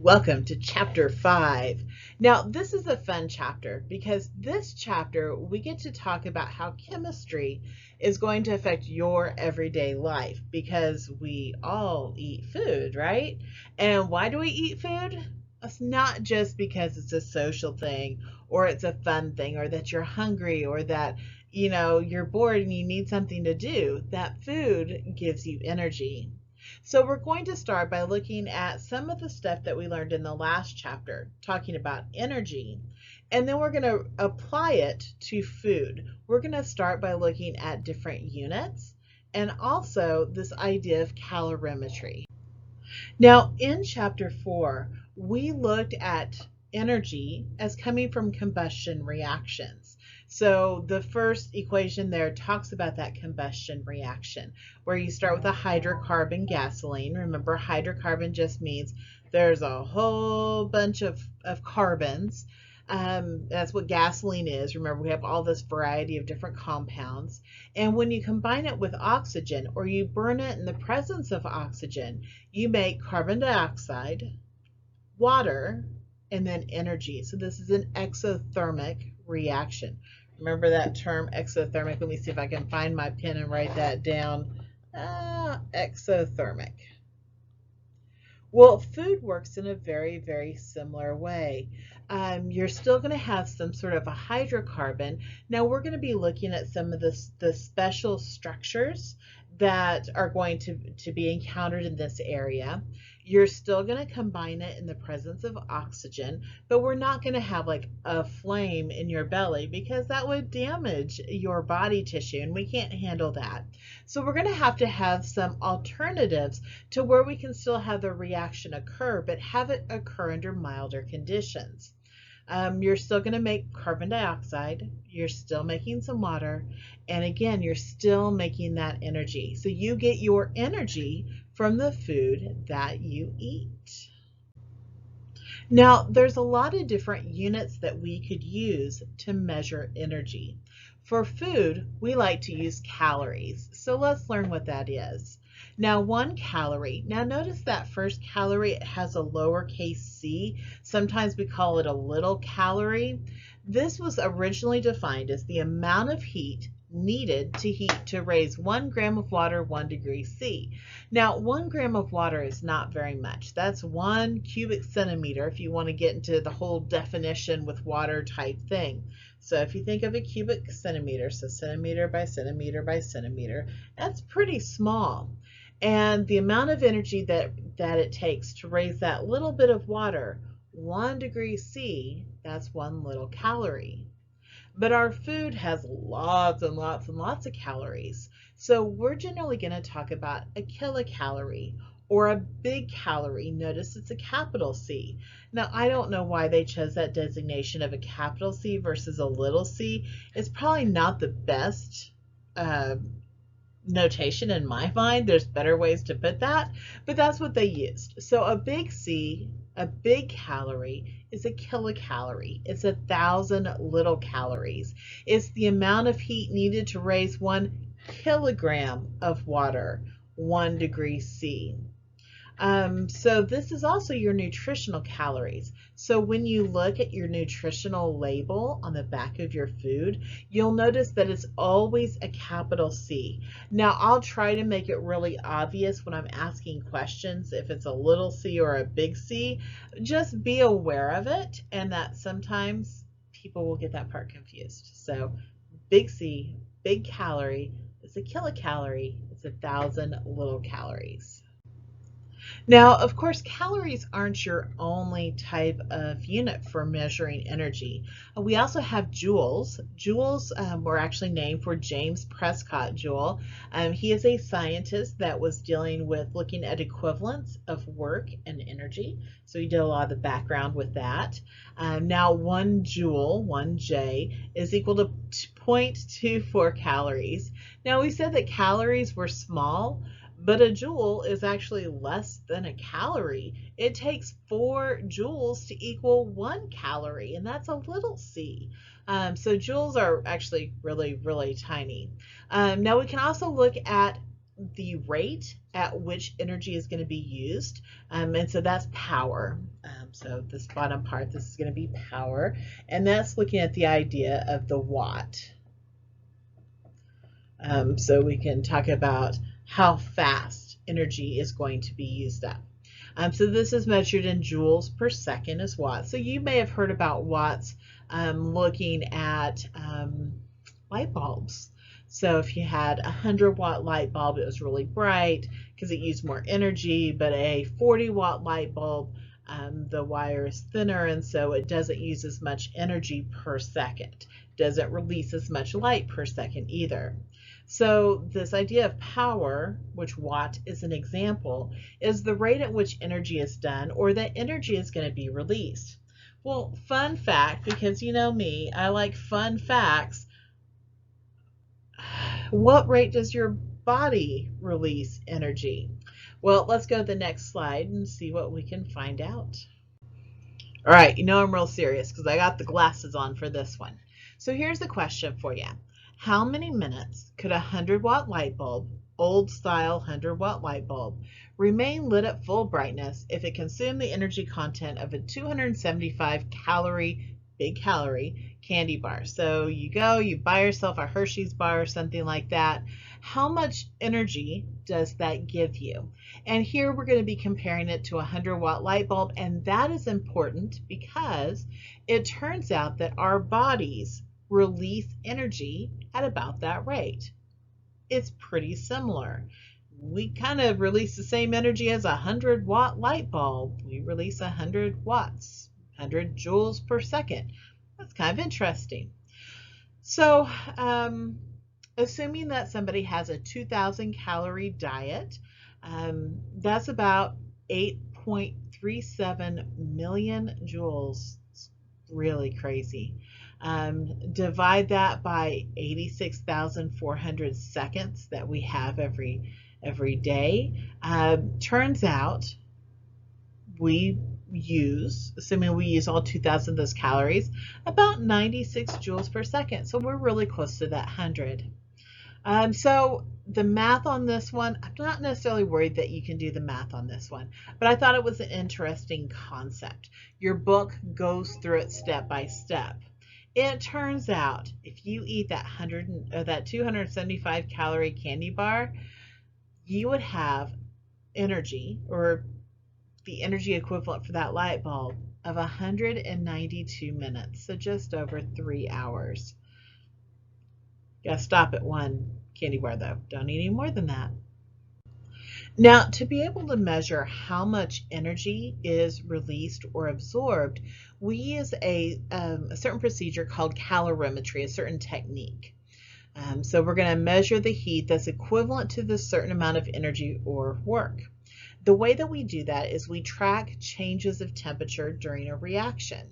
Welcome to chapter 5. Now, this is a fun chapter because this chapter we get to talk about how chemistry is going to affect your everyday life because we all eat food, right? And why do we eat food? It's not just because it's a social thing or it's a fun thing or that you're hungry or that you're bored and you need something to do. That food gives you energy. So we're going to start by looking at some of the stuff that we learned in the last chapter, talking about energy, and then we're going to apply it to food. We're going to start by looking at different units and also this idea of calorimetry. Now, in chapter 4, we looked at energy as coming from combustion reactions. So the first equation there talks about that combustion reaction, where you start with a hydrocarbon gasoline. Remember, hydrocarbon just means there's a whole bunch of carbons. That's what gasoline is. Remember, we have all this variety of different compounds. And when you combine it with oxygen or you burn it in the presence of oxygen, you make carbon dioxide, water, and then energy. So this is an exothermic reaction. Remember that term exothermic? Let me see if I can find my pen and write that down. Exothermic. Well, food works in a very, very similar way. You're still going to have some sort of a hydrocarbon. Now we're going to be looking at some of the special structures that are going to be encountered in this area. You're still going to combine it in the presence of oxygen, but we're not going to have like a flame in your belly because that would damage your body tissue and we can't handle that. So we're going to have some alternatives to where we can still have the reaction occur, but have it occur under milder conditions. You're still going to make carbon dioxide, you're still making some water, and again, you're still making that energy. So you get your energy from the food that you eat. Now, there's a lot of different units that we could use to measure energy. For food, we like to use calories. So let's learn what that is. Now, 1 calorie. Now, notice that first calorie, it has a lowercase c. Sometimes we call it a little calorie. This was originally defined as the amount of heat needed to raise 1 gram of water 1 degree C. Now, 1 gram of water is not very much. That's 1 cubic centimeter if you want to get into the whole definition with water type thing. So if you think of a cubic centimeter, so centimeter by centimeter by centimeter, that's pretty small. And the amount of energy that it takes to raise that little bit of water 1 degree C, that's 1 little calorie. But our food has lots and lots and lots of calories. So we're generally going to talk about a kilocalorie or a big calorie. Notice it's a capital C. Now, I don't know why they chose that designation of a capital C versus a little c. It's probably not the best notation in my mind. There's better ways to put that, but that's what they used. So a big C, a big calorie, is a kilocalorie. It's 1,000 little calories. It's the amount of heat needed to raise 1 kilogram of water 1 degree C. So this is also your nutritional calories. So when you look at your nutritional label on the back of your food, you'll notice that it's always a capital C. Now, I'll try to make it really obvious when I'm asking questions if it's a little c or a big C. Just be aware of it and that sometimes people will get that part confused. So big C, big calorie, is a kilocalorie. It's 1,000 little calories. Now, of course, calories aren't your only type of unit for measuring energy. We also have joules. Joules were actually named for James Prescott Joule. He is a scientist that was dealing with looking at equivalence of work and energy. So he did a lot of the background with that. Now, 1 joule, 1 J, is equal to 0.24 calories. Now, we said that calories were small, but a joule is actually less than a calorie. It takes 4 joules to equal 1 calorie, and that's a little c. So joules are actually really, really tiny. Now we can also look at the rate at which energy is going to be used. And so that's power. So this bottom part, this is going to be power. And that's looking at the idea of the watt. So we can talk about how fast energy is going to be used up. So this is measured in joules per second as watts. So you may have heard about watts looking at light bulbs. So if you had a 100-watt light bulb, it was really bright because it used more energy, but a 40-watt light bulb, the wire is thinner, and so it doesn't use as much energy per second. Doesn't release as much light per second either. So this idea of power, which watt is an example, is the rate at which energy is done or that energy is going to be released. Well, fun fact, because you know me, I like fun facts. What rate does your body release energy? Well, let's go to the next slide and see what we can find out. All right, you know I'm real serious because I got the glasses on for this one. So here's the question for you. How many minutes could a 100-watt light bulb, old style 100-watt light bulb, remain lit at full brightness if it consumed the energy content of a 275 calorie, big calorie, candy bar? So you go, you buy yourself a Hershey's bar or something like that. How much energy does that give you? And here we're going to be comparing it to a 100-watt light bulb, and that is important because it turns out that our bodies release energy at about that rate. It's pretty similar. We kind of release the same energy as a 100-watt light bulb. We release 100 watts, 100 joules per second. That's kind of interesting. So assuming that somebody has a 2,000 calorie diet, that's about 8.37 million joules. It's really crazy. Divide that by 86,400 seconds that we have every day. Turns out we use, assuming we use all 2,000 of those calories, about 96 joules per second. So we're really close to that 100. So the math on this one, I'm not necessarily worried that you can do the math on this one, but I thought it was an interesting concept. Your book goes through it step by step. It turns out if you eat that 275 calorie candy bar, you would have energy, or the energy equivalent for that light bulb, of 192 minutes, so just over 3 hours. You gotta stop at one candy bar though. Don't eat any more than that. Now, to be able to measure how much energy is released or absorbed, we use a certain procedure called calorimetry, a certain technique. So we're going to measure the heat that's equivalent to the certain amount of energy or work. The way that we do that is we track changes of temperature during a reaction.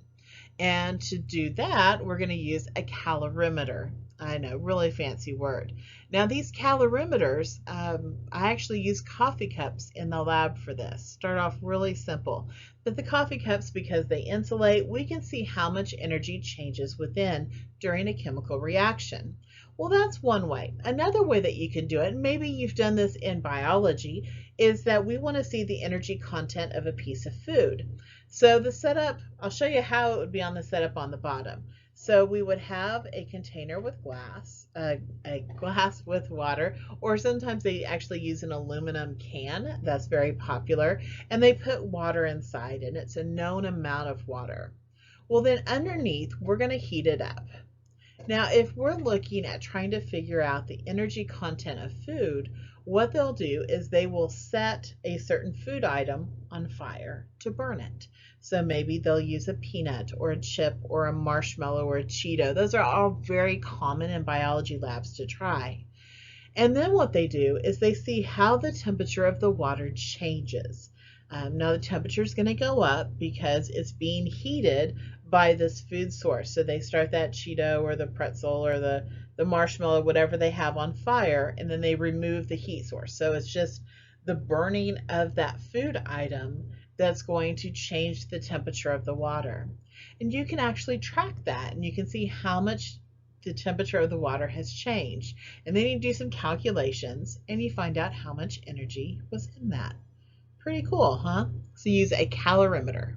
And to do that, we're going to use a calorimeter. I know, really fancy word. Now these calorimeters, I actually use coffee cups in the lab for this. Start off really simple. But the coffee cups, because they insulate, we can see how much energy changes within during a chemical reaction. Well, that's one way. Another way that you can do it, and maybe you've done this in biology, is that we want to see the energy content of a piece of food. So the setup, I'll show you how it would be on the setup on the bottom. So we would have a container with glass, a glass with water, or sometimes they actually use an aluminum can. That's very popular. And they put water inside, and it's a known amount of water. Well, then underneath, we're going to heat it up. Now, if we're looking at trying to figure out the energy content of food, what they'll do is they will set a certain food item on fire to burn it. So maybe they'll use a peanut or a chip or a marshmallow or a Cheeto. Those are all very common in biology labs to try. And then what they do is they see how the temperature of the water changes. Now the temperature is going to go up because it's being heated by this food source. So they start that Cheeto or the pretzel or the marshmallow, whatever they have on fire, and then they remove the heat source. So it's just the burning of that food item that's going to change the temperature of the water. And you can actually track that, and you can see how much the temperature of the water has changed. And then you do some calculations and you find out how much energy was in that. Pretty cool, huh? So use a calorimeter.